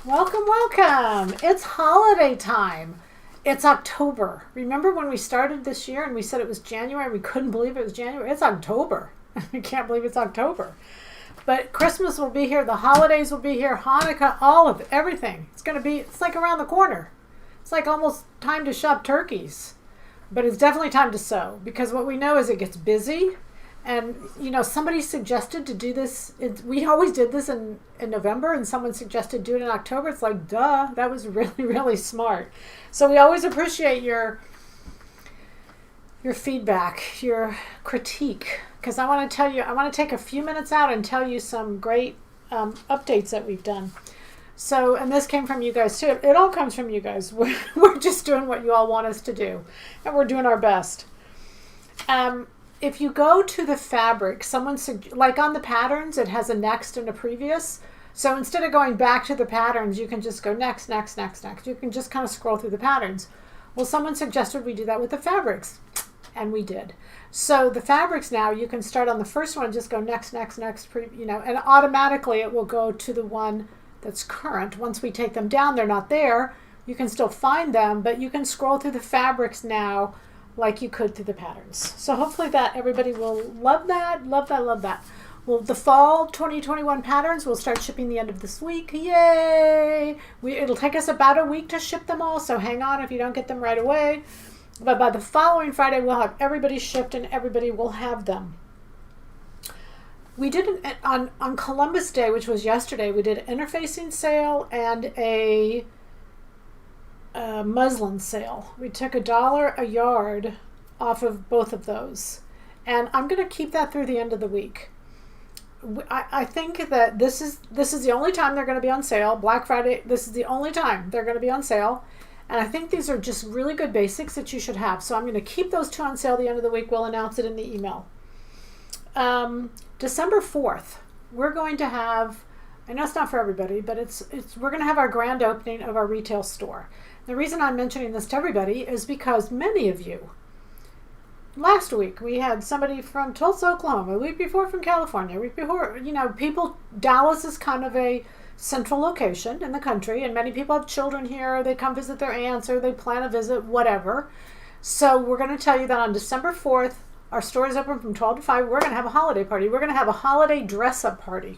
Welcome, welcome. It's holiday time. It's October. Remember when we started this year and we said it was January? We couldn't believe it was January. It's October. I can't believe it's October. But Christmas will be here. The holidays will be here. Hanukkah, all of it, everything. It's like around the corner. It's like almost time to shop turkeys. But it's definitely time to sew because what we know is it gets busy. And, somebody suggested to do this. We always did this in November, and someone suggested do it in October. It's like, duh, that was really, really smart. So we always appreciate your feedback, your critique, because I want to take a few minutes out and tell you some great updates that we've done. So, and this came from you guys too. It all comes from you guys. We're just doing what you all want us to do, and we're doing our best. If you go to the fabric, like on the patterns, it has a next and a previous. So instead of going back to the patterns, you can just go next, next, next, next. You can just kind of scroll through the patterns. Well, someone suggested we do that with the fabrics, and we did. So the fabrics now, you can start on the first one and just go next, next, next, and automatically it will go to the one that's current. Once we take them down, they're not there. You can still find them, but you can scroll through the fabrics now like you could through the patterns. So hopefully that everybody will love that, love that, love that. Well, the fall 2021 patterns will start shipping the end of this week. Yay! It'll take us about a week to ship them all, so hang on if you don't get them right away. But by the following Friday, we'll have everybody shipped and everybody will have them. We did on Columbus Day, which was yesterday, we did an interfacing sale and a muslin sale. We took $1 a yard off of both of those, and I'm going to keep that through the end of the week. I think that this is the only time they're going to be on sale. Black Friday, this is the only time they're going to be on sale, and I think these are just really good basics that you should have. So I'm going to keep those two on sale the end of the week. We'll announce it in the email. December 4th, we're going to have, I know it's not for everybody, but we're going to have our grand opening of our retail store. The reason I'm mentioning this to everybody is because many of you, last week we had somebody from Tulsa, Oklahoma, a week before from California, a week before, Dallas is kind of a central location in the country, and many people have children here, they come visit their aunts, or they plan a visit, whatever. So we're going to tell you that on December 4th, our store is open from 12 to 5. We're going to have a holiday party. We're going to have a holiday dress-up party.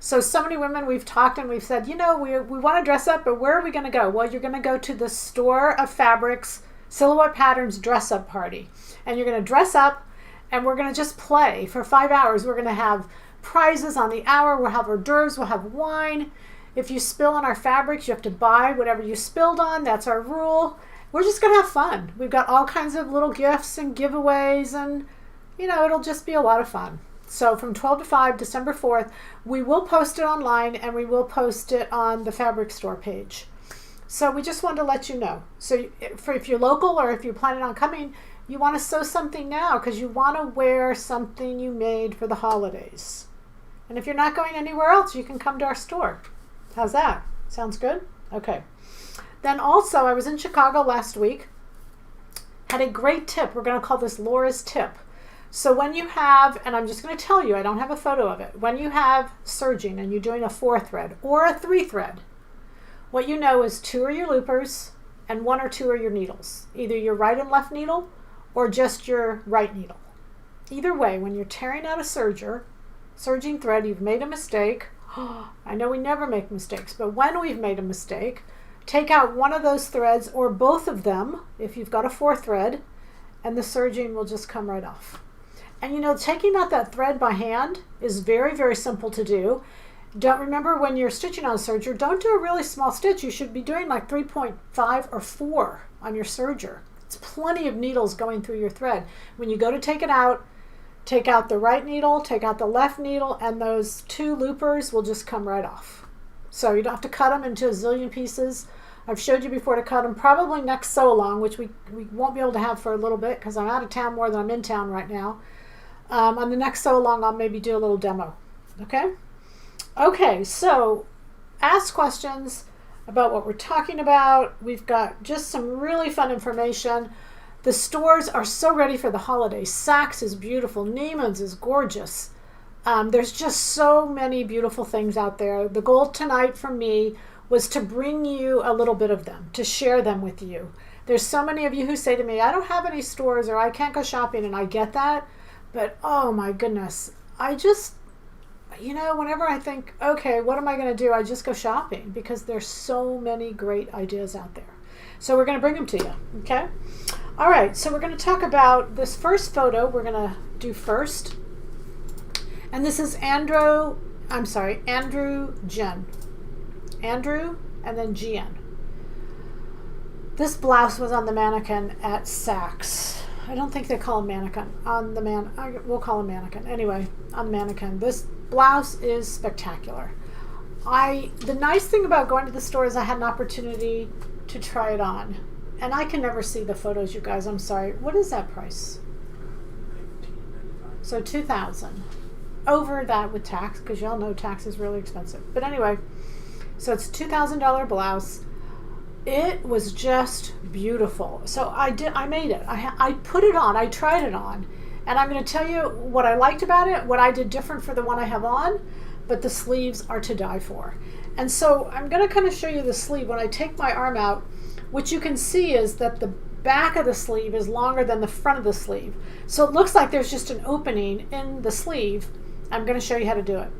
So many women, we've talked and we've said, we want to dress up, but where are we going to go? Well, you're going to go to the Store of Fabrics Silhouette Patterns dress-up party. And you're going to dress up, and we're going to just play for 5 hours. We're going to have prizes on the hour. We'll have hors d'oeuvres. We'll have wine. If you spill on our fabrics, you have to buy whatever you spilled on. That's our rule. We're just going to have fun. We've got all kinds of little gifts and giveaways, and, it'll just be a lot of fun. So from 12 to 5, December 4th, we will post it online, and we will post it on the fabric store page. So we just wanted to let you know. So if you're local or if you're planning on coming, you want to sew something now because you want to wear something you made for the holidays. And if you're not going anywhere else, you can come to our store. How's that? Sounds good? Okay. Then also, I was in Chicago last week, had a great tip. We're going to call this Laura's tip. So when you have, and I'm just going to tell you, I don't have a photo of it. When you have serging and you're doing a 4-thread or a 3-thread, what you know is 2 are your loopers and 1 or 2 are your needles. Either your right and left needle or just your right needle. Either way, when you're tearing out a serging thread, you've made a mistake. I know we never make mistakes, but when we've made a mistake, take out one of those threads or both of them if you've got a 4-thread, and the serging will just come right off. And taking out that thread by hand is very, very simple to do. Don't remember when you're stitching on a serger, don't do a really small stitch. You should be doing like 3.5 or 4 on your serger. It's plenty of needles going through your thread. When you go to take it out, take out the right needle, take out the left needle, and those 2 loopers will just come right off. So you don't have to cut them into a zillion pieces. I've showed you before to cut them. Probably next sew along, which we won't be able to have for a little bit because I'm out of town more than I'm in town right now. On the next sew along, I'll maybe do a little demo. Okay? Okay, so ask questions about what we're talking about. We've got just some really fun information. The stores are so ready for the holidays. Saks is beautiful. Neiman's is gorgeous. There's just so many beautiful things out there. The goal tonight for me was to bring you a little bit of them, to share them with you. There's so many of you who say to me, I don't have any stores or I can't go shopping, and I get that. But oh my goodness, I just, whenever I think, okay, what am I going to do? I just go shopping because there's so many great ideas out there. So we're going to bring them to you, okay? All right, so we're going to talk about this first photo we're going to do first. And this is Andrew Jen. Andrew and then Gian. This blouse was on the mannequin at Saks. I don't think they call him mannequin. We'll call him mannequin. Anyway, on the mannequin. This blouse is spectacular. The nice thing about going to the store is I had an opportunity to try it on. And I can never see the photos, you guys. I'm sorry. What is that price? So $2,000. Over that with tax, because y'all know tax is really expensive. But anyway, so it's $2,000 blouse. It was just beautiful. So I made it. I put it on. I tried it on. And I'm going to tell you what I liked about it, what I did different for the one I have on, but the sleeves are to die for. And so I'm going to kind of show you the sleeve. When I take my arm out, what you can see is that the back of the sleeve is longer than the front of the sleeve. So it looks like there's just an opening in the sleeve. I'm going to show you how to do it.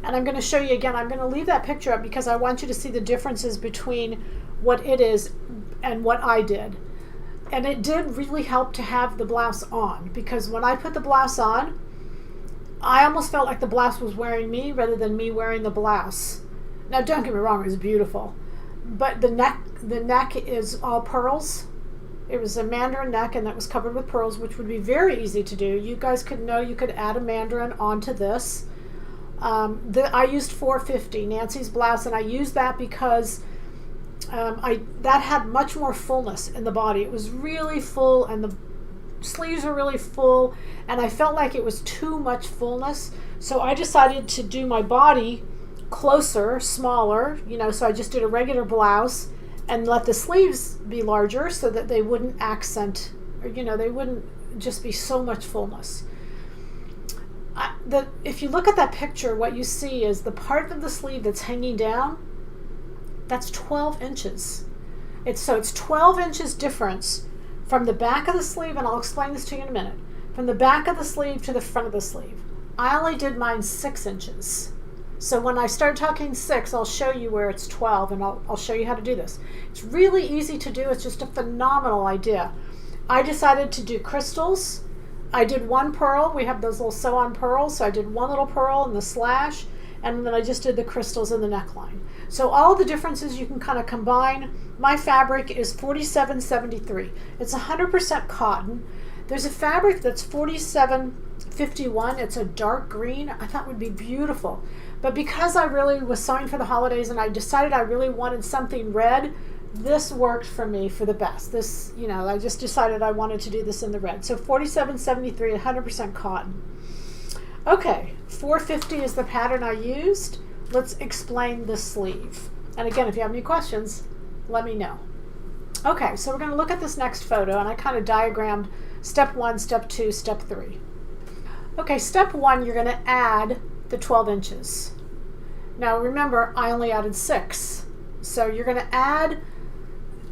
And I'm going to show you again, I'm going to leave that picture up because I want you to see the differences between what it is and what I did. And it did really help to have the blouse on, because when I put the blouse on, I almost felt like the blouse was wearing me rather than me wearing the blouse. Now don't get me wrong, it was beautiful. But the neck is all pearls. It was a mandarin neck, and that was covered with pearls, which would be very easy to do. You guys could you could add a mandarin onto this. I used 450, Nancy's blouse, and I used that because that had much more fullness in the body. It was really full, and the sleeves were really full, and I felt like it was too much fullness. So I decided to do my body closer, smaller, so I just did a regular blouse and let the sleeves be larger so that they wouldn't accent, or they wouldn't just be so much fullness. If you look at that picture, what you see is the part of the sleeve that's hanging down, that's 12 inches. It's 12 inches difference from the back of the sleeve, and I'll explain this to you in a minute, from the back of the sleeve to the front of the sleeve. I only did mine 6 inches. So when I start talking 6, I'll show you where it's 12, and I'll show you how to do this. It's really easy to do. It's just a phenomenal idea. I decided to do crystals. I did one pearl. We have those little sew-on pearls, so I did one little pearl in the slash, and then I just did the crystals in the neckline. So all the differences you can kind of combine. My fabric is 4773. It's 100% cotton. There's a fabric that's 4751. It's a dark green. I thought would be beautiful. But because I really was sewing for the holidays and I decided I really wanted something red, this worked for me for the best. This, I just decided I wanted to do this in the red. So 4773, 100% cotton. Okay, 450 is the pattern I used. Let's explain the sleeve. And again, if you have any questions, let me know. Okay, so we're going to look at this next photo, and I kind of diagrammed step 1, step 2, step 3. Okay, step 1, you're going to add the 12 inches. Now remember, I only added 6. So you're going to add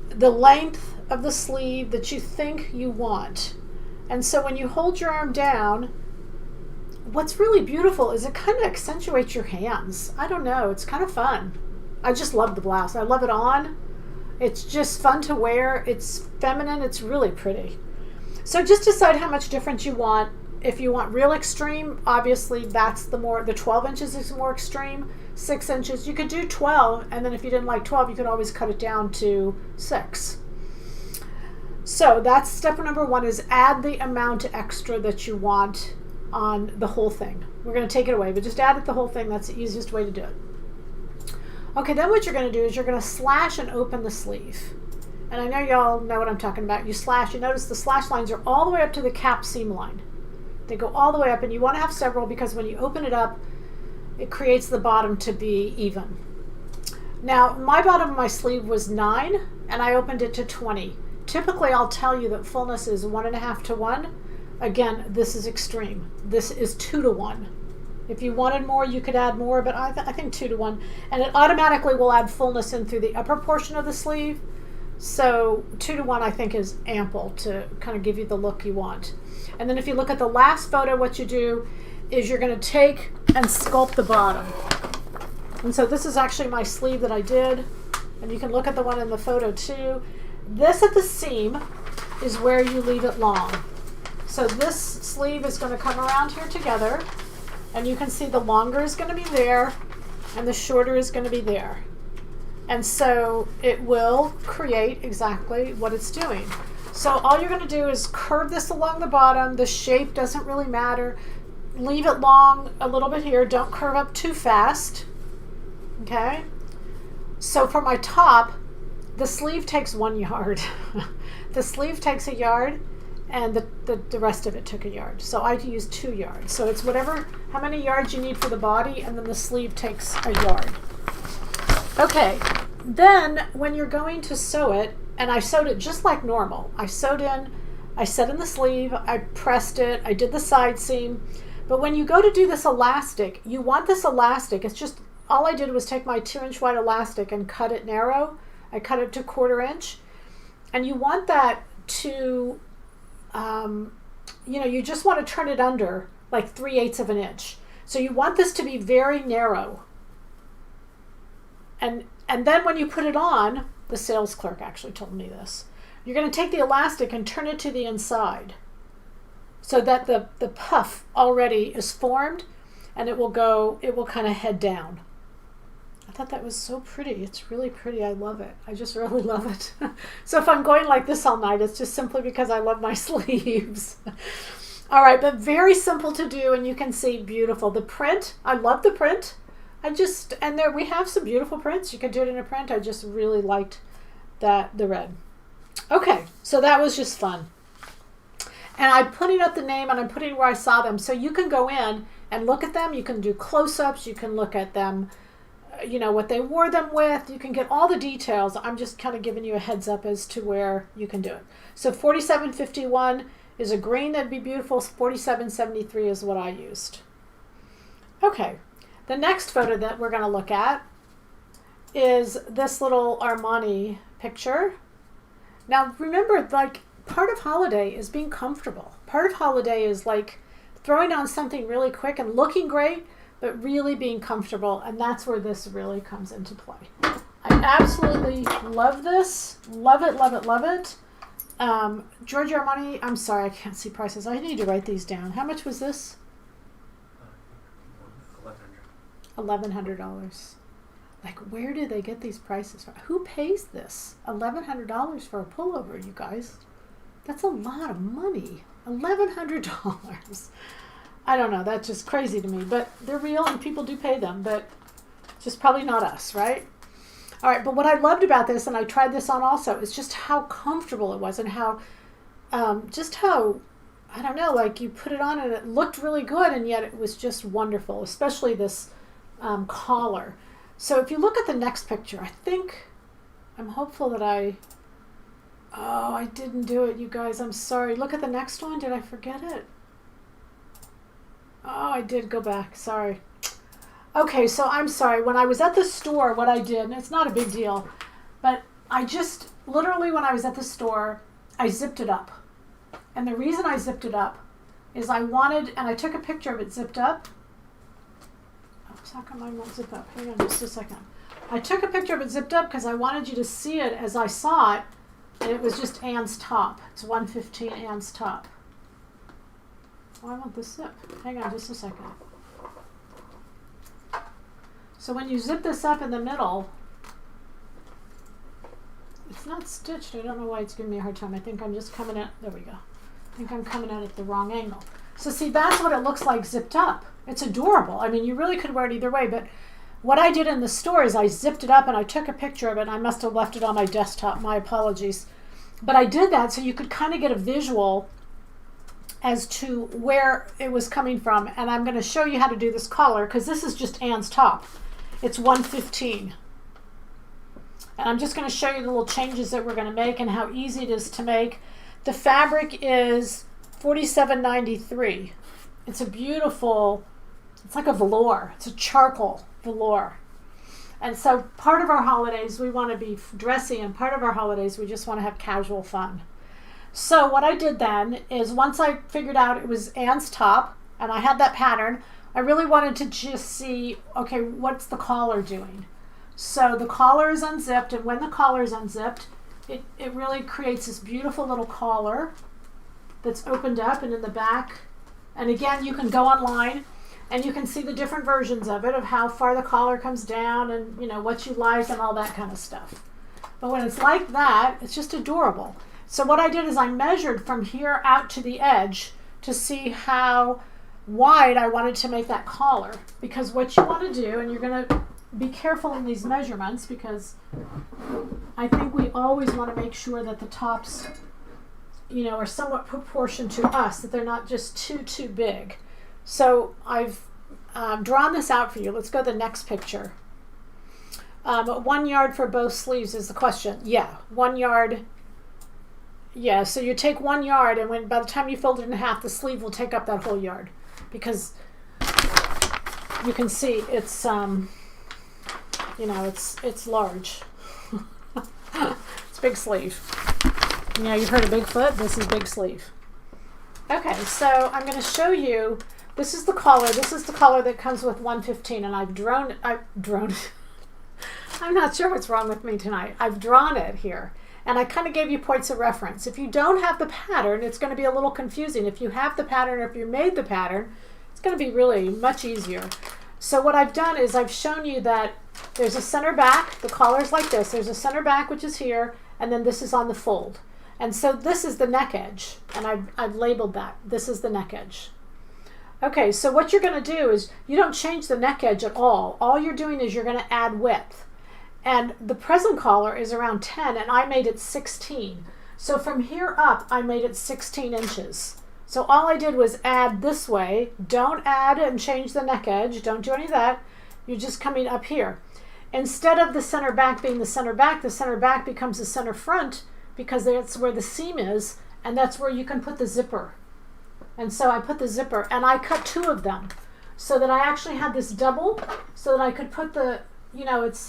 the length of the sleeve that you think you want. And so when you hold your arm down, what's really beautiful is it kind of accentuates your hands. I don't know, it's kind of fun. I just love the blouse. I love it on. It's just fun to wear. It's feminine. It's really pretty. So just decide how much difference you want. If you want real extreme, obviously that's the 12 inches is more extreme. 6 inches, you could do 12, and then if you didn't like 12, you could always cut it down to 6. So that's step number 1, is add the amount extra that you want on the whole thing. We're going to take it away, but just add it the whole thing. That's the easiest way to do it. Okay, then what you're going to do is you're going to slash and open the sleeve. And I know y'all know what I'm talking about. You slash, you notice the slash lines are all the way up to the cap seam line. They go all the way up, and you want to have several because when you open it up, it creates the bottom to be even. Now, my bottom of my sleeve was 9, and I opened it to 20. Typically, I'll tell you that fullness is 1.5 to 1. Again, this is extreme. This is 2 to 1. If you wanted more, you could add more, but I think 2 to 1. And it automatically will add fullness in through the upper portion of the sleeve. So 2 to 1 I think is ample to kind of give you the look you want. And then if you look at the last photo, what you do is you're going to take and sculpt the bottom. And so this is actually my sleeve that I did. And you can look at the one in the photo too. This at the seam is where you leave it long. So this sleeve is going to come around here together. And you can see the longer is going to be there and the shorter is going to be there. And so it will create exactly what it's doing. So all you're going to do is curve this along the bottom. The shape doesn't really matter. Leave it long a little bit here. Don't curve up too fast. Okay? So for my top, the sleeve takes 1 yard. The sleeve takes a yard, and the rest of it took a yard. So I used 2 yards. So it's how many yards you need for the body, and then the sleeve takes a yard. Okay, then when you're going to sew it, and I sewed it just like normal. I sewed in, I set in the sleeve, I pressed it, I did the side seam. But when you go to do this elastic, you want this elastic, it's just, all I did was take my 2-inch wide elastic and cut it narrow. I cut it to 1/4 inch. And you want that to, you just want to turn it under like 3/8 of an inch. So you want this to be very narrow. And then when you put it on, the sales clerk actually told me this, you're going to take the elastic and turn it to the inside so that the puff already is formed, and it will kind of head down. I thought that was so pretty. It's really pretty. I love it. I just really love it. So if I'm going like this all night, it's just simply because I love my sleeves. All right, but very simple to do, and you can see beautiful. The print, I love the print. And there we have some beautiful prints. You can do it in a print. I just really liked the red. Okay, so that was just fun. And I'm putting up the name, and I'm putting where I saw them. So you can go in and look at them. You can do close-ups. You can look at them, what they wore them with. You can get all the details. I'm just kind of giving you a heads up as to where you can do it. So 4751 is a green that'd be beautiful. 4773 is what I used. Okay. The next photo that we're going to look at is this little Armani picture. Now remember, like, part of holiday is being comfortable. Part of holiday is like throwing on something really quick and looking great, but really being comfortable. And that's where this really comes into play. I absolutely love this. Love it, love it, love it. Giorgio Armani, I'm sorry, I can't see prices. I need to write these down. How much was this? $1,100. Like, where do they get these prices from? Who pays this? $1,100 for a pullover, you guys. That's a lot of money. $1,100. I don't know. That's just crazy to me. But they're real and people do pay them. But just probably not us, right? All right. But what I loved about this, and I tried this on also, is just how comfortable it was, and how, I don't know, like you put it on and it looked really good, and yet it was just wonderful, especially this collar. So if you look at the next picture, I'm hopeful that I didn't do it, you guys. I'm sorry. Look at the next one. Did I forget it? Oh, I did go back. Sorry. Okay, so I'm sorry. When I was at the store, what I did, and it's not a big deal, but I just, literally when I was at the store, I zipped it up. And the reason I zipped it up is and I took a picture of it zipped up. How come mine won't zip up? Hang on just a second. I took a picture of it zipped up because I wanted you to see it as I saw it, and it was just Anne's top. It's 115 Anne's top. Oh, I want the zip. Hang on just a second. So when you zip this up in the middle, it's not stitched. I don't know why it's giving me a hard time. I think I'm just coming at, there we go. I think I'm coming at it the wrong angle. So see, that's what it looks like zipped up. It's adorable. I mean, you really could wear it either way, but what I did in the store is I zipped it up and I took a picture of it, and I must have left it on my desktop. My apologies. But I did that so you could kind of get a visual as to where it was coming from. And I'm going to show you how to do this collar, because this is just Anne's top. It's 115. And I'm just going to show you the little changes that we're going to make and how easy it is to make. The fabric is 47.93. It's a beautiful It's like a velour. It's a charcoal velour. And so part of our holidays, we want to be dressy, and part of our holidays, we just want to have casual fun. So what I did then is once I figured out it was Anne's top, and I had that pattern, I really wanted to just see, okay, what's the collar doing? So the collar is unzipped, and when the collar is unzipped, it really creates this beautiful little collar that's opened up and in the back. And again, you can go online and you can see the different versions of it, of how far the collar comes down and, you know, what you like and all that kind of stuff. But when it's like that, it's just adorable. So what I did is I measured from here out to the edge to see how wide I wanted to make that collar. Because what you want to do, and you're going to be careful in these measurements, because I think we always want to make sure that the tops, you know, are somewhat proportioned to us, that they're not just too big. So I've drawn this out for you. Let's go to the next picture. 1 yard for both sleeves is the question. Yeah, 1 yard. Yeah, so you take 1 yard, and by the time you fold it in half, the sleeve will take up that whole yard, because you can see it's you know, it's large. It's big sleeve. You know, you've heard of Bigfoot. This is big sleeve. Okay, so I'm going to show you. This is the collar. This is the collar that comes with 115, and I've drawn it. I'm not sure what's wrong with me tonight. I've drawn it here, and I kind of gave you points of reference. If you don't have the pattern, it's going to be a little confusing. If you have the pattern, or if you made the pattern, it's going to be really much easier. So what I've done is I've shown you that there's a center back. The collar's like this. There's a center back, which is here, and then this is on the fold. And so this is the neck edge, and I've labeled that. This is the neck edge. Okay, so what you're going to do is you don't change the neck edge at all. All you're doing is you're going to add width. And the present collar is around 10, and I made it 16. So from here up, I made it 16 inches. So all I did was add this way. Don't add and change the neck edge. Don't do any of that. You're just coming up here. Instead of the center back being the center back becomes the center front, because that's where the seam is, and that's where you can put the zipper. And so I put the zipper, and I cut 2 of them so that I actually had this double, so that I could put the, you know, it's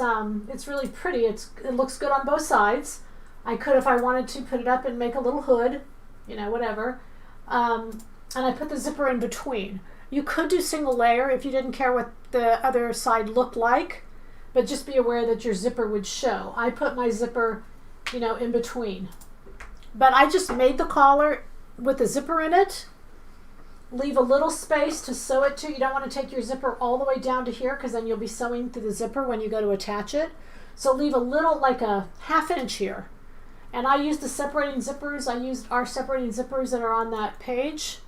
really pretty. It looks good on both sides. I could, if I wanted to, put it up and make a little hood, you know, whatever. And I put the zipper in between. You could do single layer if you didn't care what the other side looked like, but just be aware that your zipper would show. I put my zipper, you know, in between. But I just made the collar with the zipper in it. Leave a little space to sew it to. You don't want to take your zipper all the way down to here, because then you'll be sewing through the zipper when you go to attach it. So leave a little, like a ½ inch here. And I used the separating zippers. I used our separating zippers that are on that page.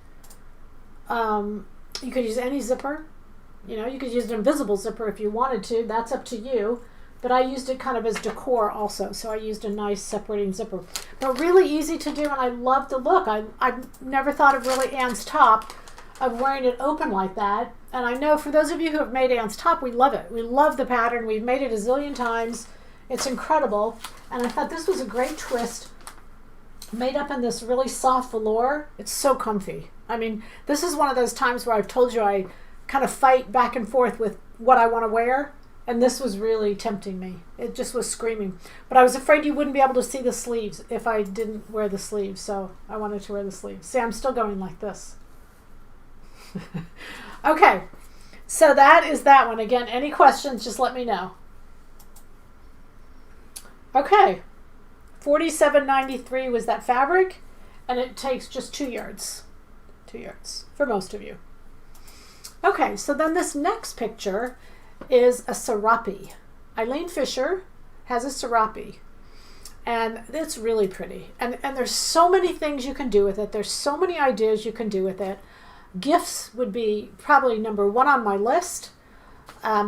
You could use any zipper. You know, you could use an invisible zipper if you wanted to. That's up to you. But I used it kind of as decor also. So I used a nice separating zipper. But really easy to do, and I love the look. I've never thought of really Anne's top, of wearing it open like that. And I know for those of you who have made Anne's top, we love it. We love the pattern. We've made it a zillion times. It's incredible. And I thought this was a great twist, made up in this really soft velour. It's so comfy. I mean, this is one of those times where I've told you I kind of fight back and forth with what I want to wear. And this was really tempting me. It just was screaming. But I was afraid you wouldn't be able to see the sleeves if I didn't wear the sleeves. So I wanted to wear the sleeves. See, I'm still going like this. Okay. So that is that one. Again, any questions, just let me know. Okay. $47.93 was that fabric. And it takes just 2 yards. 2 yards for most of you. Okay. So then this next picture is a Serape. Eileen Fisher has a Serape, and it's really pretty. And there's so many things you can do with it. There's so many ideas you can do with it. Gifts would be probably number 1 on my list,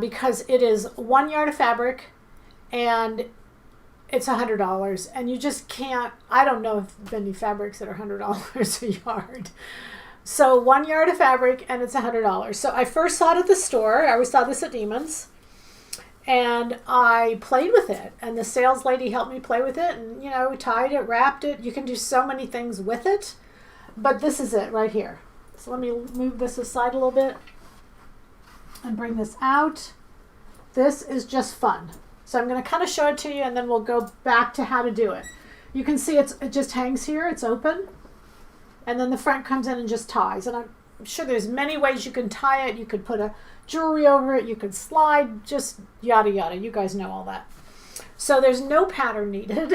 because it is 1 yard of fabric, and it's $100, and you just can't. I don't know of any fabrics that are $100 a yard. So 1 yard of fabric, and it's $100. So I first saw it at the store. I always saw this at Neiman's. And I played with it. And the sales lady helped me play with it. And, you know, we tied it, wrapped it. You can do so many things with it. But this is it right here. So let me move this aside a little bit. and bring this out. This is just fun. So I'm going to kind of show it to you, and then we'll go back to how to do it. You can see it just hangs here. It's open. And then the front comes in and just ties. And I'm sure there's many ways you can tie it. You could put a jewelry over it. You could slide, just yada yada. You guys know all that. So there's no pattern needed.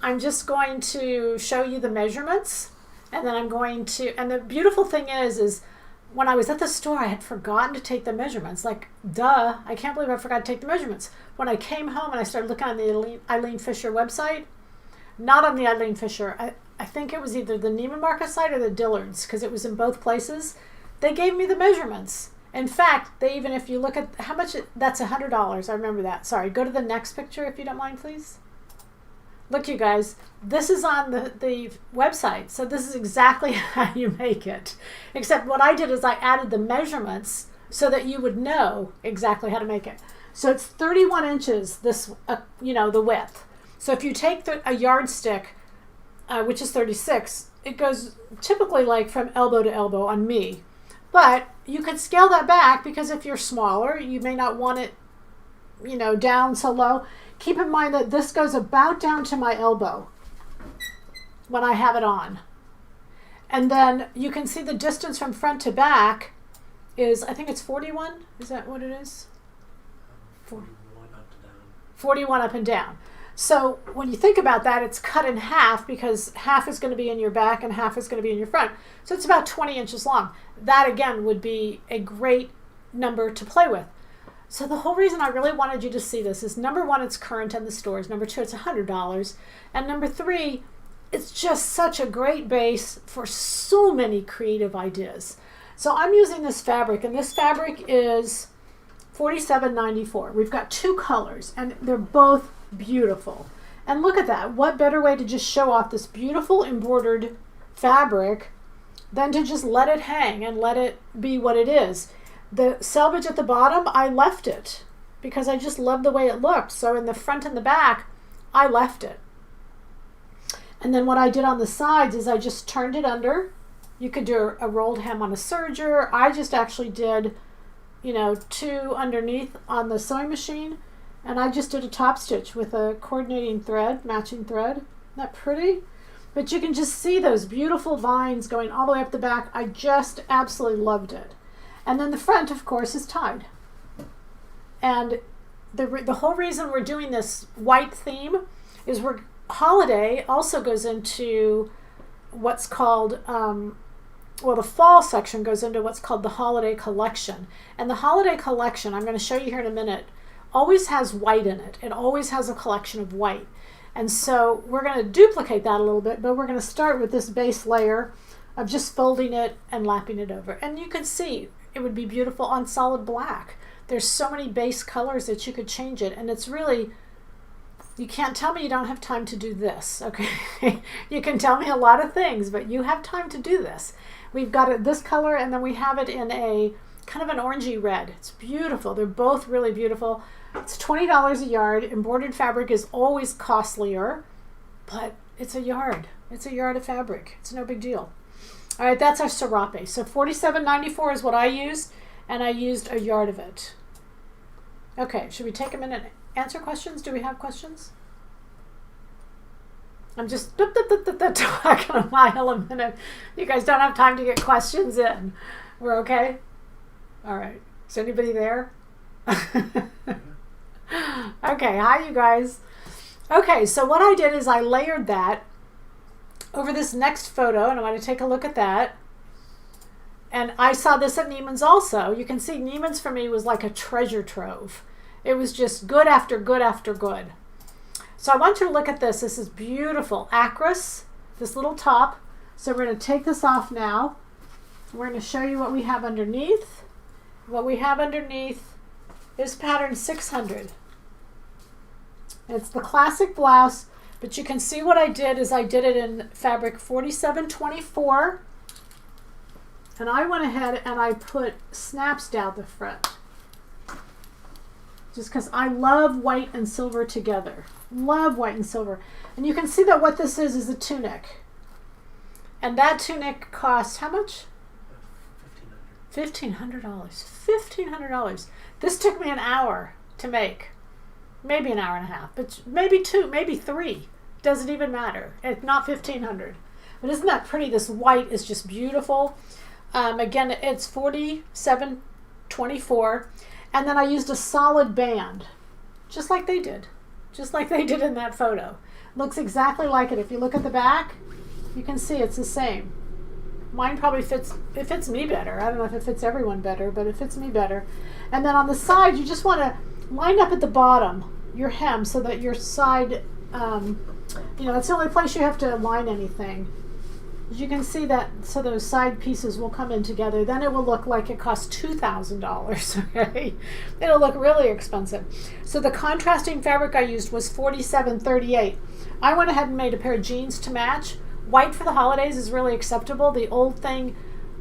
I'm just going to show you the measurements. And then I'm going to, and the beautiful thing is when I was at the store, I had forgotten to take the measurements. Like, duh, I can't believe I forgot to take the measurements. When I came home and I started looking on the Eileen Fisher website, not on the Eileen Fisher, I think it was either the Neiman Marcus site or the Dillard's, because it was in both places. They gave me the measurements. In fact, they even, if you look at how much, that's $100. I remember that. Sorry, go to the next picture if you don't mind, please. Look, you guys, this is on the website, so this is exactly how you make it. Except what I did is I added the measurements so that you would know exactly how to make it. So it's 31 inches, this, the width. So if you take a yardstick, which is 36, it goes typically like from elbow to elbow on me. But you could scale that back, because if you're smaller, you may not want it, down so low. Keep in mind that this goes about down to my elbow when I have it on. And then you can see the distance from front to back is, I think it's 41. Is that what it is? 41 up and down. 41 up and down. So when you think about that, it's cut in half, because half is going to be in your back and half is going to be in your front. So it's about 20 inches long. That, again, would be a great number to play with. So the whole reason I really wanted you to see this is, number one, it's current in the stores. Number two, it's $100. And number three, it's just such a great base for so many creative ideas. So I'm using this fabric, and this fabric is $47.94. We've got two colors, and they're both beautiful. And look at that. What better way to just show off this beautiful embroidered fabric than to just let it hang and let it be what it is. The selvage at the bottom, I left it because I just loved the way it looked. So in the front and the back, I left it. And then what I did on the sides is I just turned it under. You could do a rolled hem on a serger. I just actually did, two underneath on the sewing machine. And I just did a top stitch with a coordinating thread, matching thread. Isn't that pretty? But you can just see those beautiful vines going all the way up the back. I just absolutely loved it. And then the front, of course, is tied. And the whole reason we're doing this white theme is holiday also goes into what's called, the fall section goes into what's called the holiday collection. And the holiday collection, I'm going to show you here in a minute, always has white in it. It always has a collection of white. And so we're going to duplicate that a little bit, but we're going to start with this base layer of just folding it and lapping it over. And you can see it would be beautiful on solid black. There's so many base colors that you could change it, and it's really, you can't tell me you don't have time to do this, okay? You can tell me a lot of things, but you have time to do this. We've got it this color, and then we have it in a kind of an orangey red. It's beautiful. They're both really beautiful. It's $20 a yard. Embroidered fabric is always costlier, but it's a yard. It's a yard of fabric. It's no big deal. All right, that's our Serape. So $47.94 is what I used, and I used a yard of it. Okay, should we take a minute and answer questions? Do we have questions? I'm just talking a mile a minute. You guys don't have time to get questions in. We're okay? All right. Is anybody there? Okay, hi you guys. Okay, so what I did is I layered that over this next photo, and I want to take a look at that. And I saw this at Neiman's also. You can see Neiman's for me was like a treasure trove. It was just good after good after good. So I want you to look at this. This is beautiful. Acris, this little top. So we're going to take this off now. We're going to show you what we have underneath. What we have underneath is pattern 600. It's the classic blouse, but you can see what I did is I did it in fabric 4724. And I went ahead and I put snaps down the front. Just because I love white and silver together. Love white and silver. And you can see that what this is a tunic. And that tunic costs how much? $1,500. $1,500. This took me an hour to make. Maybe an hour and a half, but maybe 2, maybe 3. Doesn't even matter. It's not $1,500. But isn't that pretty? This white is just beautiful. Again, it's 47.24, and then I used a solid band, just like they did in that photo. Looks exactly like it. If you look at the back, you can see it's the same. Mine probably fits. It fits me better. I don't know if it fits everyone better, but it fits me better. And then on the side, you just want to line up at the bottom your hem so that your side, that's the only place you have to align anything. As you can see that, so those side pieces will come in together. Then it will look like it costs $2,000, okay? It'll look really expensive. So the contrasting fabric I used was 47.38. I went ahead and made a pair of jeans to match. White for the holidays is really acceptable. The old thing,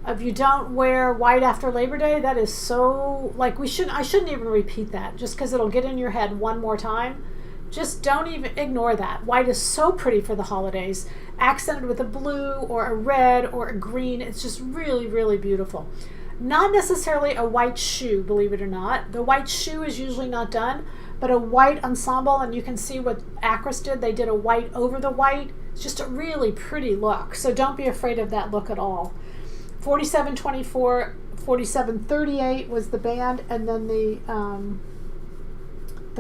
if you don't wear white after Labor Day, that is so, like, I shouldn't even repeat that just because it'll get in your head one more time. Just don't even ignore that. White is so pretty for the holidays, accented with a blue or a red or a green. It's just really, really beautiful. Not necessarily a white shoe, believe it or not. The white shoe is usually not done, but a white ensemble, and you can see what Acris did. They did a white over the white. It's just a really pretty look. So don't be afraid of that look at all. 47.24, 47.38 was the band, and then the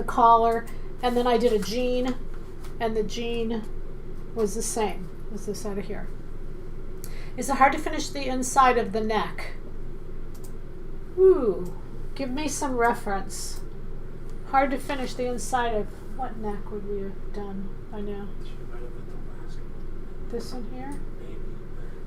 collar. And then I did a jean, and the jean was the same as this side of here. Is it hard to finish the inside of the neck? Ooh, give me some reference. Hard to finish the inside of what neck would we have done by now? This one here?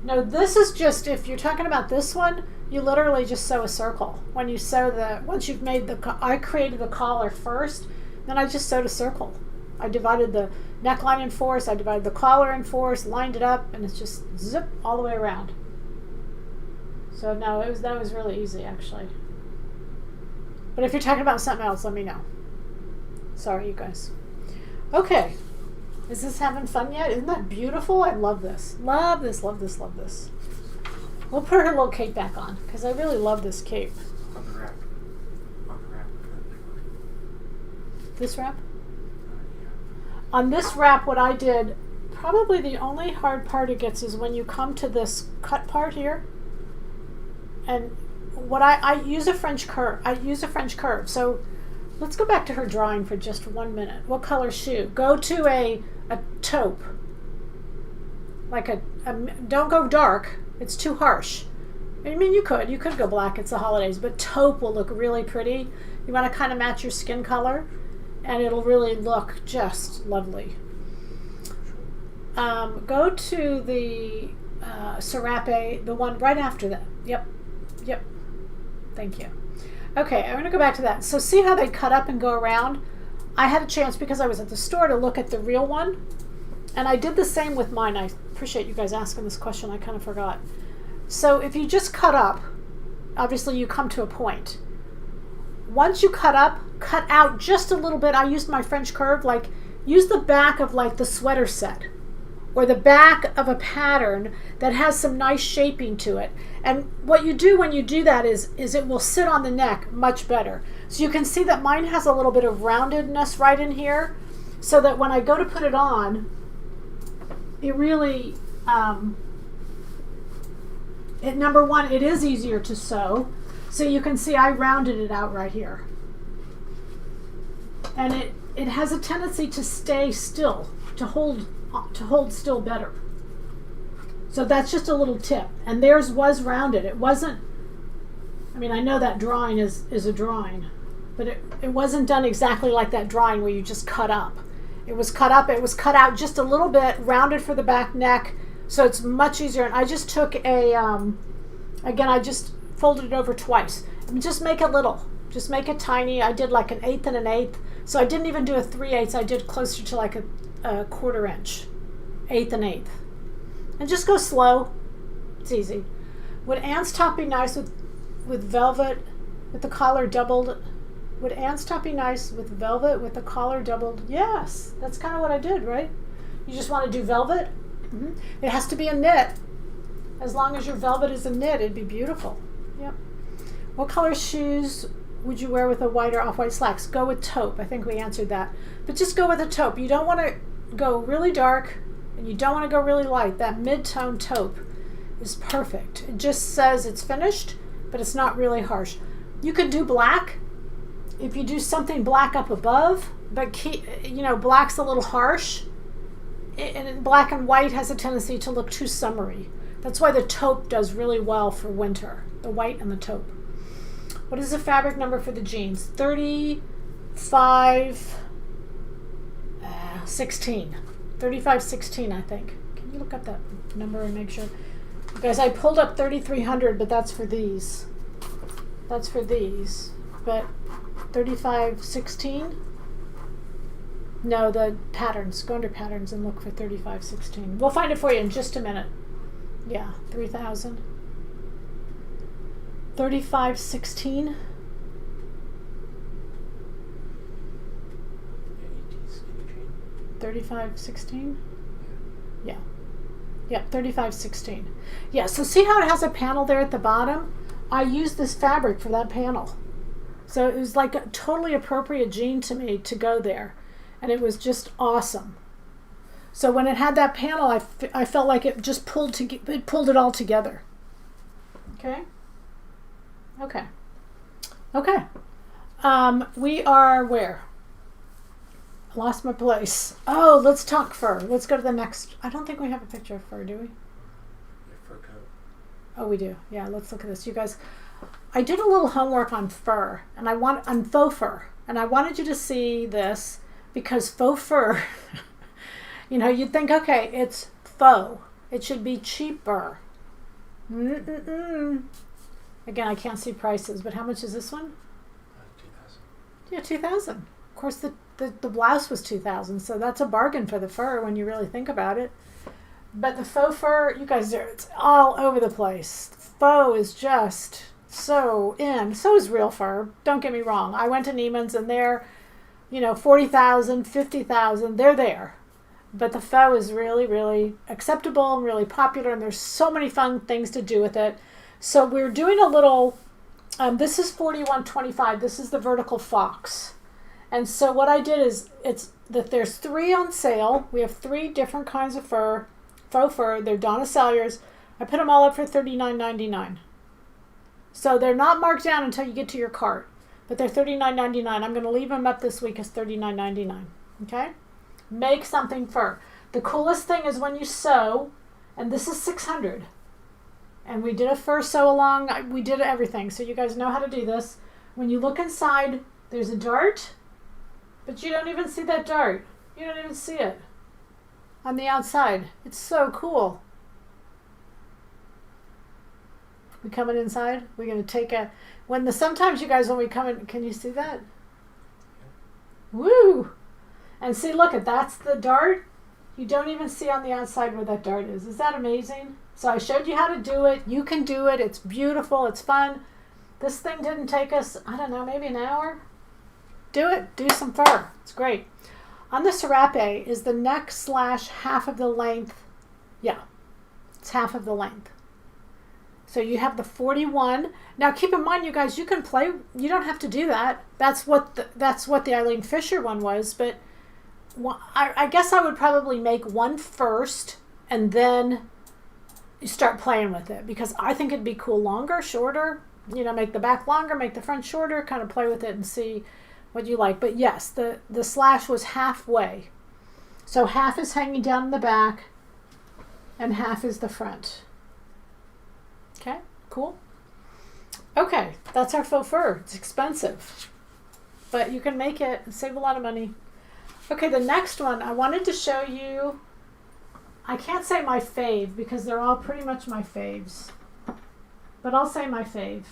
No, this is just, if you're talking about this one, you literally just sew a circle. When you sew once you've made I created the collar first, then I just sewed a circle. I divided the neckline in 4, I divided the collar in 4, lined it up, and it's just zip all the way around. So no, that was really easy actually. But if you're talking about something else, let me know. Sorry, you guys. Okay, is this having fun yet? Isn't that beautiful? I love this. Love this, love this, love this. We'll put her little cape back on because I really love this cape. On the wrap. This wrap? Yeah. On this wrap, what I did, probably the only hard part it gets is when you come to this cut part here. And what I use a French curve. So let's go back to her drawing for just 1 minute. What color shoe? Go to a taupe. Like don't go dark. It's too harsh. I mean, you could go black. It's the holidays, but taupe will look really pretty. You want to kind of match your skin color, and it'll really look just lovely. Go to the Serape, the one right after that. Yep. Thank you. Okay, I'm going to go back to that. So see how they cut up and go around? I had a chance because I was at the store to look at the real one, and I did the same with mine. I appreciate you guys asking this question. I kind of forgot. So if you just cut up, obviously you come to a point. Once you cut up, cut out just a little bit. I used my French curve, like use the back of like the sweater set or the back of a pattern that has some nice shaping to it. And what you do when you do that is it will sit on the neck much better. So you can see that mine has a little bit of roundedness right in here, so that when I go to put it on, it really, number one, it is easier to sew. So you can see I rounded it out right here. And it has a tendency to stay still, to hold still better. So that's just a little tip. And theirs was rounded. It wasn't, I mean, I know that drawing is a drawing, but it wasn't done exactly like that drawing where you just cut up. It was cut up, it was cut out just a little bit, rounded for the back neck, so it's much easier. And I just took again, I just folded it over twice. And just make it little, just make it tiny. I did like 1/8 and 1/8, so I didn't even do a 3/8. I did closer to like a 1/4 inch, 1/8 and 1/8. And just go slow, it's easy. Would Anne's top be nice with velvet, with the collar doubled? Would Anne's top be nice with velvet with the collar doubled? Yes, that's kind of what I did, right? You just want to do velvet? It has to be a knit. As long as your velvet is a knit, it'd be beautiful. Yep. What color shoes would you wear with a white or off-white slacks? Go with taupe. I think we answered that. But just go with a taupe. You don't want to go really dark and you don't want to go really light. That mid-tone taupe is perfect. It just says it's finished, but it's not really harsh. You could do black if you do something black up above, but black's a little harsh. And black and white has a tendency to look too summery. That's why the taupe does really well for winter, the white and the taupe. What is the fabric number for the jeans? 3516. 3516, I think. Can you look up that number and make sure? Guys, I pulled up 3300, but that's for these. That's for these. But 3516? No, the patterns. Go under patterns and look for 3516. We'll find it for you in just a minute. Yeah, 3000. 3516. Yeah, 3516. Yeah. Yeah, 3516. Yeah, so see how it has a panel there at the bottom? I used this fabric for that panel. So it was like a totally appropriate jean to me to go there. And it was just awesome. So when it had that panel, I felt like it just pulled it all together. Okay? Okay. Okay. We are where? I lost my place. Oh, let's talk fur. Let's go to the next. I don't think we have a picture of fur, do we? Your fur coat. Oh, we do. Yeah, let's look at this. You guys, I did a little homework on fur, and on faux fur, and I wanted you to see this because faux fur, you'd think, okay, it's faux. It should be cheaper. Mm-mm-mm. Again, I can't see prices, but how much is this one? 2000. Yeah, 2000. Of course, the blouse was 2000, so that's a bargain for the fur when you really think about it. But the faux fur, you guys, it's all over the place. Faux is just so in. So is real fur. Don't get me wrong. I went to Neiman's and they're, 40,000, 50,000. They're there. But the faux is really, really acceptable and really popular, and there's so many fun things to do with it. So we're doing a little, this is 4125. This is the vertical fox. And so what I did is, there's 3 on sale. We have 3 different kinds of fur, faux fur. They're Donna Salyers. I put them all up for $39.99. So they're not marked down until you get to your cart, but they're $39.99. I'm going to leave them up this week as $39.99. Okay? Make something fur. The coolest thing is when you sew, and this is $600. And we did a fur sew along. We did everything, so you guys know how to do this. When you look inside, there's a dart, but you don't even see that dart. You don't even see it on the outside. It's so cool. We coming inside? We're going to take sometimes you guys, when we come in, can you see that? Woo! And see, look, that's the dart. You don't even see on the outside where that dart is. Is that amazing? So I showed you how to do it. You can do it. It's beautiful. It's fun. This thing didn't take us, I don't know, maybe an hour. Do it. Do some fur. It's great. On the Serape is the neck / half of the length. Yeah, it's half of the length. So you have the 41. Now keep in mind, you guys, you can play. You don't have to do that. That's what the Eileen Fisher one was. But I guess I would probably make one first and then you start playing with it, because I think it'd be cool longer, shorter. Make the back longer, make the front shorter, kind of play with it and see what you like. But yes, the slash was halfway. So half is hanging down in the back and half is the front. Okay, cool. Okay, that's our faux fur. It's expensive, but you can make it and save a lot of money. Okay, the next one, I wanted to show you, I can't say my fave because they're all pretty much my faves, but I'll say my fave.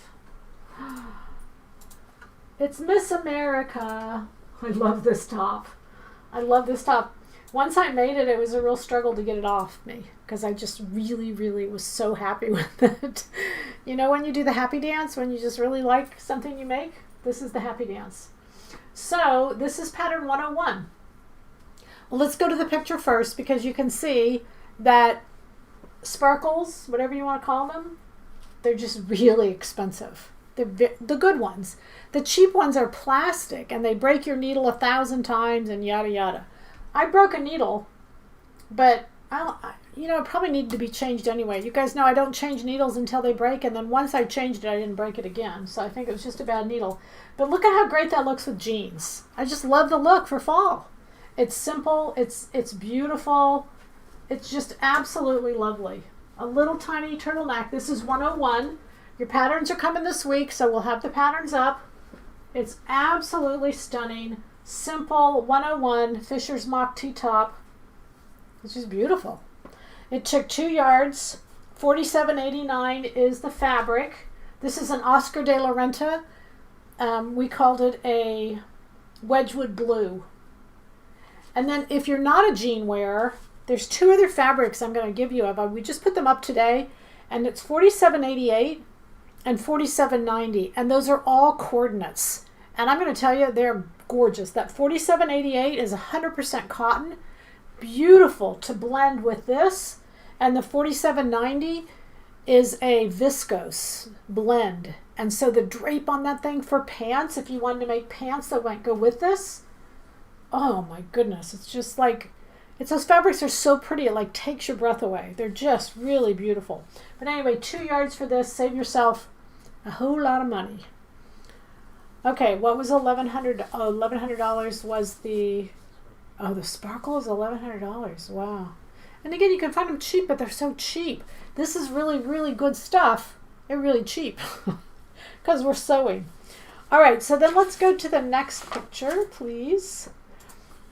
It's Miss America. I love this top. I love this top. Once I made it, it was a real struggle to get it off me because I just really, really was so happy with it. When you do the happy dance, when you just really like something you make, this is the happy dance. So this is pattern 101. Well, let's go to the picture first because you can see that sparkles, whatever you want to call them, they're just really expensive. the good ones. The cheap ones are plastic and they break your needle 1,000 times and yada yada. I broke a needle, but it probably needed to be changed anyway. You guys know I don't change needles until they break, and then once I changed it, I didn't break it again. So I think it was just a bad needle. But look at how great that looks with jeans. I just love the look for fall. It's simple. It's beautiful. It's just absolutely lovely. A little tiny turtleneck. This is 101. Your patterns are coming this week, so we'll have the patterns up. It's absolutely stunning. Simple 101 Fisher's Mock T-top. It's just beautiful. It took 2 yards. $47.89 is the fabric. This is an Oscar de la Renta. We called it a Wedgwood blue. And then if you're not a jean wearer, there's 2 other fabrics I'm going to give you. We just put them up today, and it's $47.88 and $47.90, and those are all coordinates. And I'm going to tell you, they're gorgeous. That $47.88 is 100% cotton, beautiful to blend with this, and the $47.90 is a viscose blend. And so the drape on that thing for pants, if you wanted to make pants that might go with this, oh my goodness, it's just like, those fabrics are so pretty, it like takes your breath away. They're just really beautiful. But anyway, 2 yards for this, save yourself a whole lot of money. Okay, what was $1,100? Oh, $1,100 was the sparkle is $1,100. Wow. And again, you can find them cheap, but they're so cheap. This is really, really good stuff. They're really cheap because we're sewing. All right, so then let's go to the next picture, please.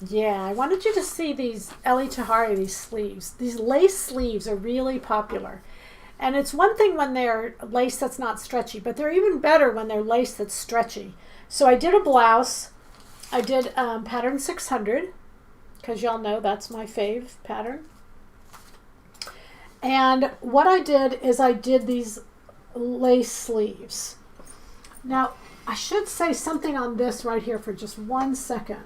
Yeah, I wanted you to see these Ellie Tahari, these sleeves. These lace sleeves are really popular. And it's one thing when they're lace that's not stretchy, but they're even better when they're lace that's stretchy. So I did a blouse. I did pattern 600, because y'all know that's my fave pattern. And what I did is I did these lace sleeves. Now, I should say something on this right here for just 1 second.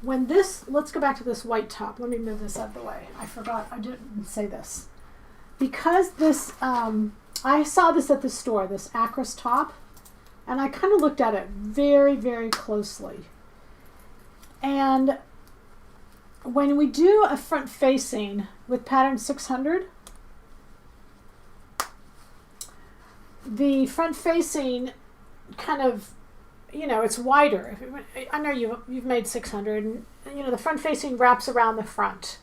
Let's go back to this white top. Let me move this out of the way. I forgot, I didn't say this. Because this, I saw this at the store, this Acros top, and I kind of looked at it very, very closely. And when we do a front facing with pattern 600, the front facing kind of, it's wider. I know you've made 600, and the front facing wraps around the front.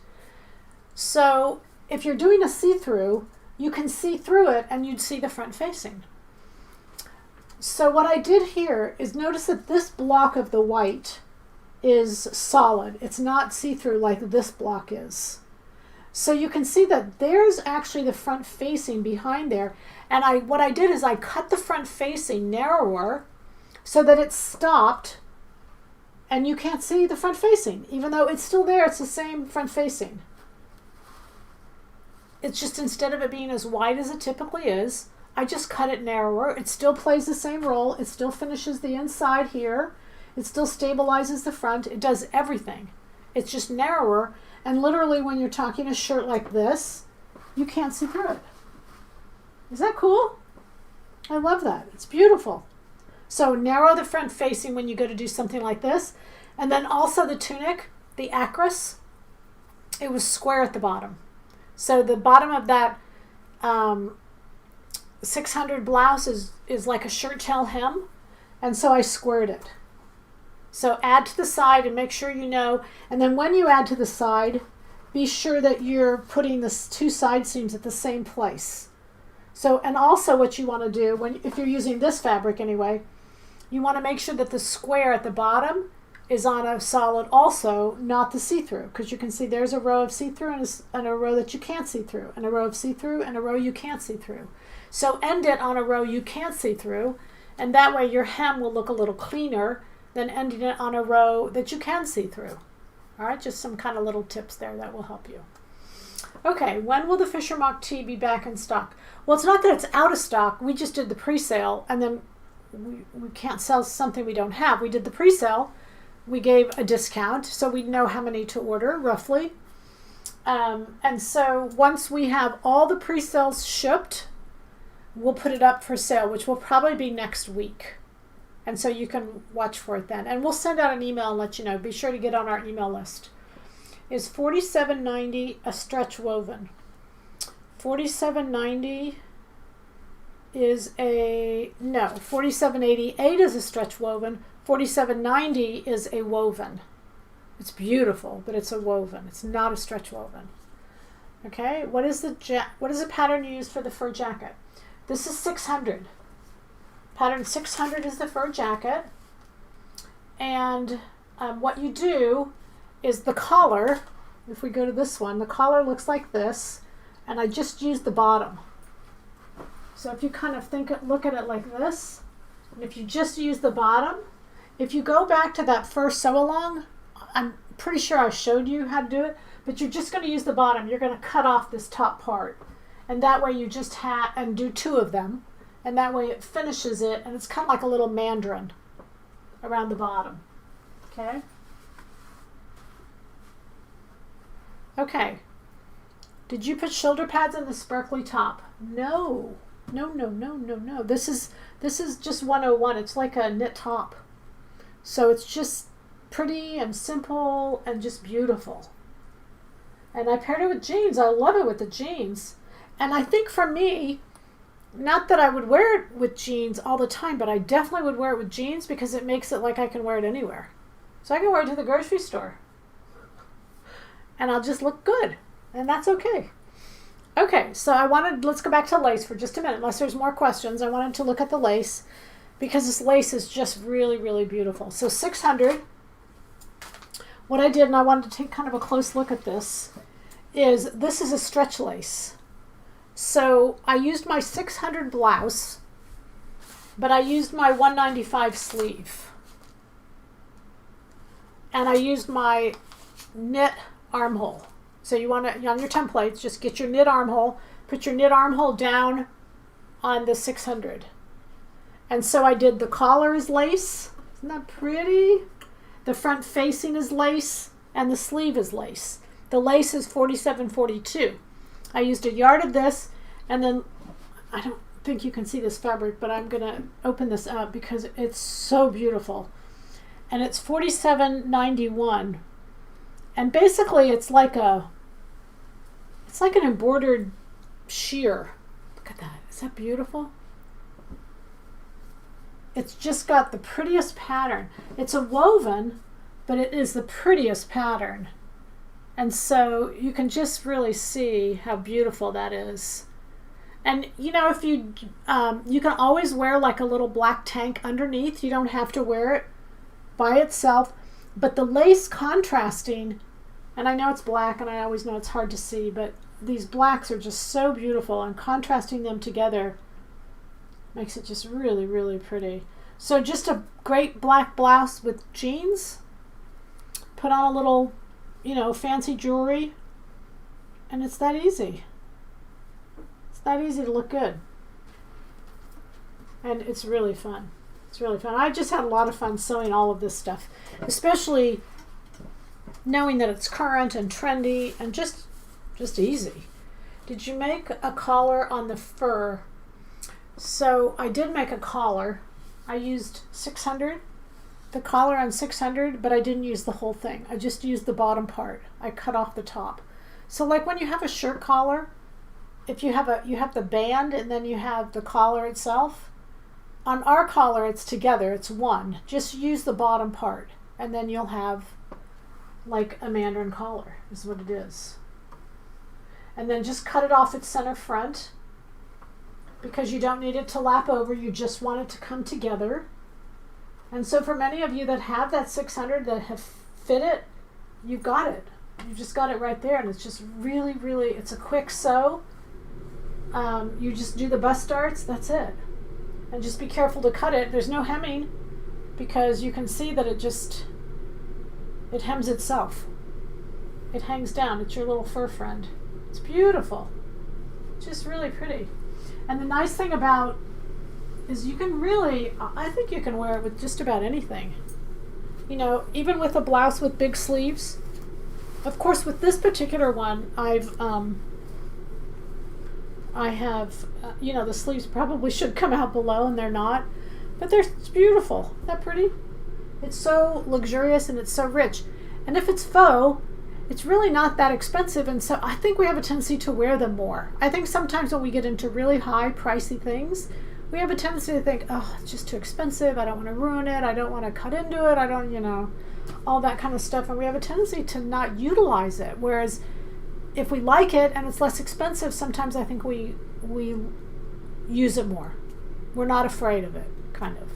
So if you're doing a see-through, you can see through it and you'd see the front facing. So what I did here is notice that this block of the white is solid. It's not see-through like this block is. So you can see that there's actually the front facing behind there. And what I did is I cut the front facing narrower so that it stopped and you can't see the front facing. Even though it's still there, it's the same front facing. It's just instead of it being as wide as it typically is, I just cut it narrower. It still plays the same role. It still finishes the inside here. It still stabilizes the front. It does everything. It's just narrower. And literally when you're talking a shirt like this, you can't see through it. Is that cool? I love that. It's beautiful. So narrow the front facing when you go to do something like this. And then also the tunic, the Acros, it was square at the bottom. So the bottom of that 600 blouse is like a shirt tail hem. And so I squared it. So add to the side and make sure you know. And then when you add to the side, be sure that you're putting the 2 side seams at the same place. So, and also what you want to do, if you're using this fabric anyway, you want to make sure that the square at the bottom is on a solid also, not the see-through. Because you can see there's a row of see-through and a row that you can't see through, and a row of see-through and a row you can't see through. So end it on a row you can't see through, and that way your hem will look a little cleaner than ending it on a row that you can see through. All right, just some kind of little tips there that will help you. Okay, when will the Fisher Mock Tee be back in stock? Well, it's not that it's out of stock. We just did the pre-sale, and then we can't sell something we don't have. We did the pre-sale. We gave a discount, so we know how many to order, roughly. And so once we have all the pre-sales shipped, we'll put it up for sale, which will probably be next week. And so you can watch for it then. And we'll send out an email and let you know. Be sure to get on our email list. Is $47.90 a stretch woven? $47.90 is a, no, $47.88 is a stretch woven. $47.90 is a woven. It's beautiful, but it's a woven. It's not a stretch woven. Okay, what is the pattern you use for the fur jacket? This is 600. Pattern 600 is the fur jacket. And what you do is the collar, if we go to this one, the collar looks like this, and I just used the bottom. So if you kind of look at it like this, and if you just use the bottom, if you go back to that first sew along, I'm pretty sure I showed you how to do it, but you're just going to use the bottom. You're going to cut off this top part, and that way you just and do 2 of them, and that way it finishes it, and it's kind of like a little mandarin around the bottom. Okay? Okay. Did you put shoulder pads in the sparkly top? No. No. This is just 101. It's like a knit top. So it's just pretty and simple and just beautiful. And I paired it with jeans. I love it with the jeans. And I think for me, not that I would wear it with jeans all the time, but I definitely would wear it with jeans because it makes it like I can wear it anywhere. So I can wear it to the grocery store. And I'll just look good. And that's okay. Okay, so let's go back to lace for just a minute, unless there's more questions. I wanted to look at the lace because this lace is just really, really beautiful. So 600, what I did, and I wanted to take kind of a close look at this is a stretch lace. So I used my 600 blouse, but I used my 195 sleeve. And I used my knit armhole. So you want to, on your templates, just get your knit armhole, put your knit armhole down on the 600. And so I did the collar is lace. Isn't that pretty? The front facing is lace, and the sleeve is lace. The lace is 47.42. I used a yard of this, and then I don't think you can see this fabric, but I'm going to open this up because it's so beautiful. And it's 47.91. And basically it's like an embroidered sheer. Look at that. Is that beautiful? It's just got the prettiest pattern. It's a woven, but it is the prettiest pattern. And so you can just really see how beautiful that is. And you know, if you can always wear like a little black tank underneath. You don't have to wear it by itself. But the lace contrasting, and I know it's black and I always know it's hard to see, but these blacks are just so beautiful, and contrasting them together makes it just really, really pretty. So just a great black blouse with jeans, put on a little, fancy jewelry, and it's that easy. It's that easy to look good. And it's really fun. It's really fun. I just had a lot of fun sewing all of this stuff, especially knowing that it's current and trendy and just easy. Did you make a collar on the fur? So I did make a collar. I used 600, the collar on 600, but I didn't use the whole thing. I just used the bottom part. I cut off the top. So like when you have a shirt collar, if you have the band and then you have the collar itself. On our collar, it's together. It's one. Just use the bottom part, and then you'll have like a mandarin collar is what it is. And then just cut it off its center front because you don't need it to lap over. You just want it to come together. And so for many of you that have that 600 that have fit it, you've got it. You've just got it right there, and it's just really, really, it's a quick sew. You just do the bust darts, that's it. And just be careful to cut it. There's no hemming because you can see that it hems itself. It hangs down. It's your little fur friend. It's beautiful. Just really pretty. And the nice thing about is you can really, I think you can wear it with just about anything. Even with a blouse with big sleeves. Of course, with this particular one, I have, the sleeves probably should come out below and they're not, but it's beautiful. Isn't that pretty? It's so luxurious and it's so rich. And if it's faux, it's really not that expensive, and so I think we have a tendency to wear them more. I think sometimes when we get into really high pricey things, we have a tendency to think, oh, it's just too expensive, I don't want to ruin it, I don't want to cut into it, I don't, all that kind of stuff, and we have a tendency to not utilize it. Whereas if we like it and it's less expensive, sometimes I think we use it more. We're not afraid of it, kind of.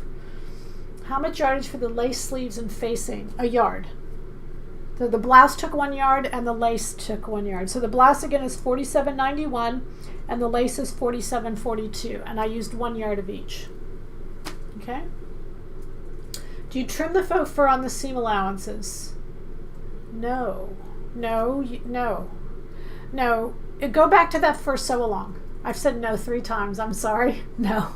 How much yardage for the lace sleeves and facing? A yard. So the blouse took 1 yard and the lace took 1 yard. So the blouse again is $47.91 and the lace is $47.42, and I used 1 yard of each. Okay. Do you trim the faux fur on the seam allowances? No. No. Go back to that first sew along. I've said no 3 times. I'm sorry. No.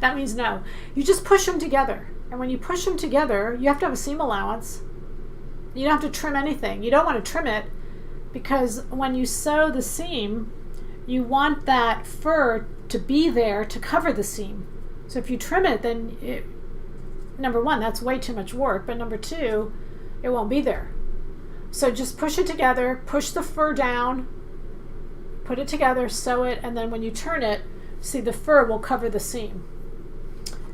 That means no. You just push them together. And when you push them together, you have to have a seam allowance. You don't have to trim anything. You don't want to trim it because when you sew the seam, you want that fur to be there to cover the seam. So if you trim it, then number one, that's way too much work, but number two, it won't be there. So just push it together, push the fur down, put it together, sew it, and then when you turn it, see, the fur will cover the seam.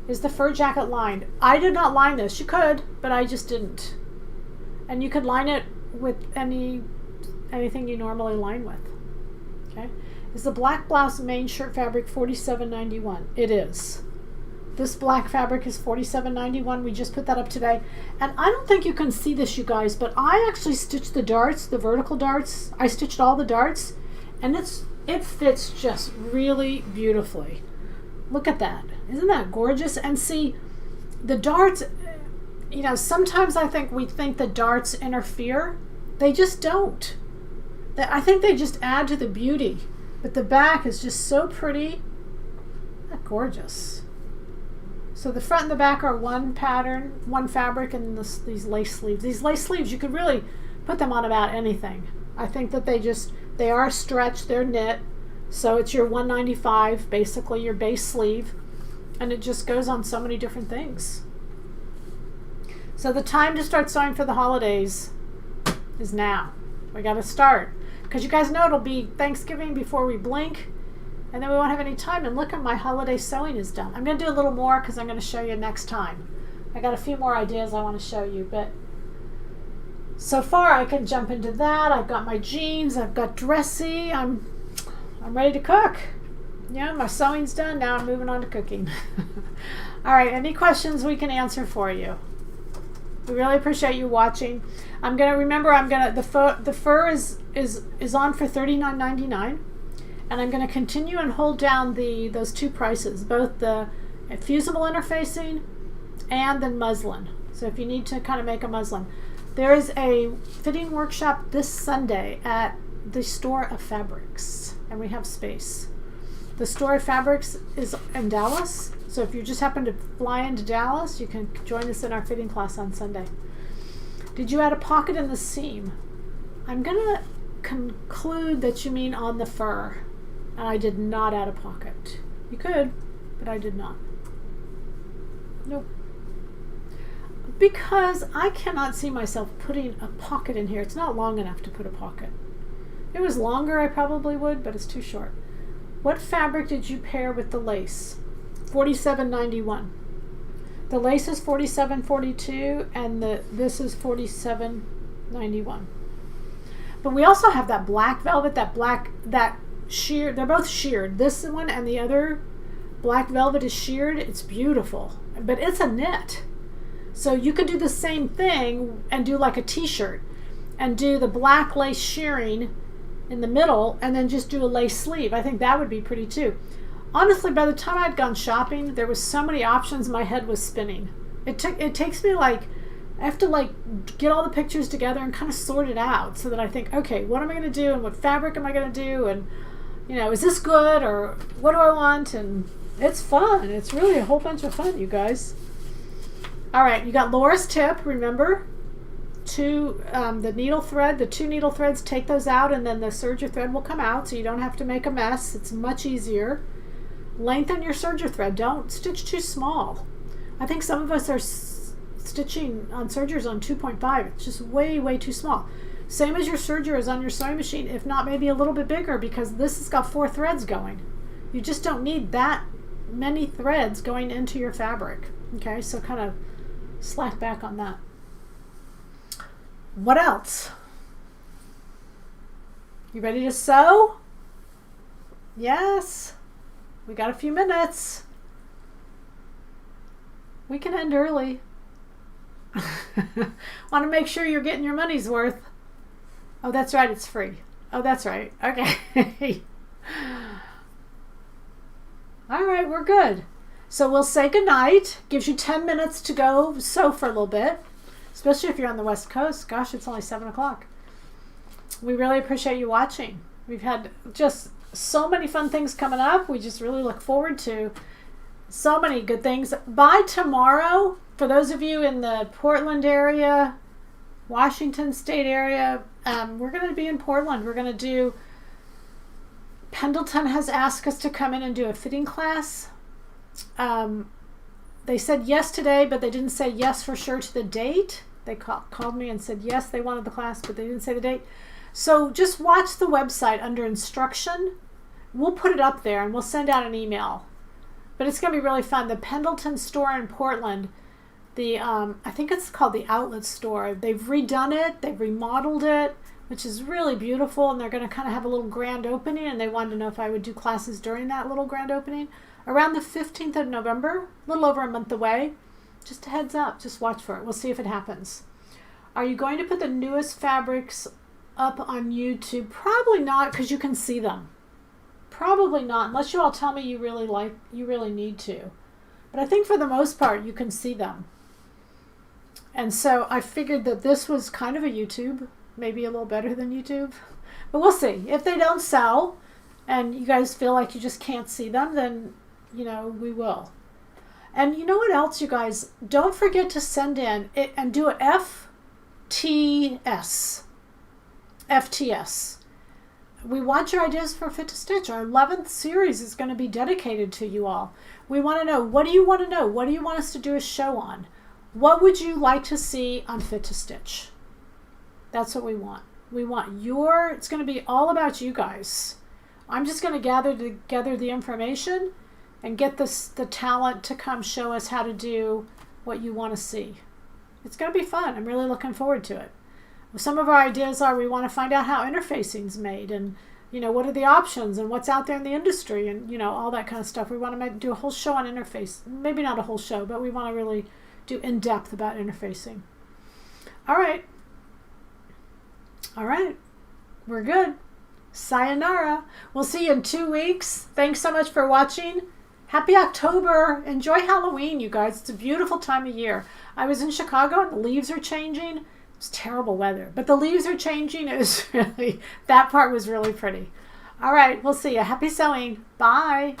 Is the fur jacket lined? I did not line this. You could, but I just didn't. And you could line it with anything you normally line with. Okay. Is the black blouse main shirt fabric $47.91? It is. This black fabric is $47.91. We just put that up today. And I don't think you can see this, you guys, but I actually stitched the darts, the vertical darts. I stitched all the darts, and it fits just really beautifully. Look at that. Isn't that gorgeous? And see, the darts, sometimes I think we think the darts interfere. They just don't. I think they just add to the beauty. But the back is just so pretty. That's gorgeous. So the front and the back are one pattern, one fabric, and these lace sleeves. These lace sleeves, you could really put them on about anything. I think that they are stretched, they're knit. So it's your $195, basically your base sleeve. And it just goes on so many different things. So the time to start sewing for the holidays is now. We got to start. Because you guys know it'll be Thanksgiving before we blink. And then we won't have any time. And look at my holiday sewing is done. I'm going to do a little more because I'm going to show you next time. I got a few more ideas I want to show you. But so far I can jump into that. I've got my jeans. I've got dressy. I'm ready to cook. Yeah, my sewing's done. Now I'm moving on to cooking. All right, any questions we can answer for you? We really appreciate you watching. The fur is on for $39.99, and I'm gonna continue and hold down those two prices, both the fusible interfacing and the muslin. So if you need to kind of make a muslin, there is a fitting workshop this Sunday at the Store of Fabrics, and we have space. The Store of Fabrics is in Dallas, so if you just happen to fly into Dallas, you can join us in our fitting class on Sunday. Did you add a pocket in the seam? I'm going to conclude that you mean on the fur, and I did not add a pocket. You could, but I did not. Nope. Because I cannot see myself putting a pocket in here. It's not long enough to put a pocket. If it was longer, I probably would, but it's too short. What fabric did you pair with the lace? $47.91. The lace is $47.42, and this is $47.91. But we also have that black velvet, that sheer. They're both sheared. This one and the other black velvet is sheared. It's beautiful, but it's a knit. So you could do the same thing and do like a t-shirt and do the black lace shearing in the middle and then just do a lace sleeve. I think that would be pretty too. Honestly, by the time I'd gone shopping, there was so many options, my head was spinning. It takes me I have to get all the pictures together and kind of sort it out so that I think, okay, what am I going to do and what fabric am I going to do, and is this good, or what do I want? And it's fun. It's really a whole bunch of fun, you guys. All right, you got Laura's tip, remember? the needle thread, the 2 needle threads, take those out, and then the serger thread will come out, so you don't have to make a mess. It's much easier. Lengthen your serger thread. Don't stitch too small. I think some of us are stitching on sergers on 2.5. It's just way, way too small. Same as your serger is on your sewing machine, if not maybe a little bit bigger, because this has got 4 threads going. You just don't need that many threads going into your fabric. Okay, so kind of slack back on that. What else? You ready to sew? Yes. We got a few minutes. We can end early. Want to make sure you're getting your money's worth. Oh, that's right, it's free. Oh, that's right. Okay. All right, we're good. So we'll say goodnight. Gives you 10 minutes to go sew for a little bit, especially if you're on the West Coast. Gosh, it's only 7 o'clock. We really appreciate you watching. We've had just so many fun things coming up. We just really look forward to so many good things. By tomorrow, for those of you in the Portland area, Washington State area, we're going to be in Portland. We're going to do, Pendleton has asked us to come in and do a fitting class. They said yes today, but they didn't say yes for sure to the date. They called me and said yes, they wanted the class, but they didn't say the date. So just watch the website under instruction. We'll put it up there and we'll send out an email. But it's going to be really fun. The Pendleton store in Portland, I think it's called the Outlet Store. They've redone it. They've remodeled it, which is really beautiful. And they're going to kind of have a little grand opening. And they wanted to know if I would do classes during that little grand opening. Around the 15th of November, a little over a month away. Just a heads up. Just watch for it. We'll see if it happens. Are you going to put the newest fabrics up on YouTube? Probably not, because you can see them. Probably not, unless you all tell me you really need to. But I think for the most part, you can see them. And so I figured that this was kind of a YouTube, maybe a little better than YouTube. But we'll see. If they don't sell and you guys feel like you just can't see them, then, we will. And you know what else, you guys? Don't forget to send in and do a FTS. We want your ideas for Fit to Stitch. Our 11th series is going to be dedicated to you all. We want to know, what do you want to know? What do you want us to do a show on? What would you like to see on Fit to Stitch? That's what we want. We want it's going to be all about you guys. I'm just going to gather together the information and get the talent to come show us how to do what you want to see. It's going to be fun. I'm really looking forward to it. Some of our ideas are we want to find out how interfacing's made and, what are the options and what's out there in the industry and, all that kind of stuff. We want to do a whole show on interface. Maybe not a whole show, but we want to really do in-depth about interfacing. All right. We're good. Sayonara. We'll see you in 2 weeks. Thanks so much for watching. Happy October. Enjoy Halloween, you guys. It's a beautiful time of year. I was in Chicago and the leaves are changing. It's terrible weather, but the leaves are changing. That part was really pretty. All right, we'll see you. Happy sewing. Bye.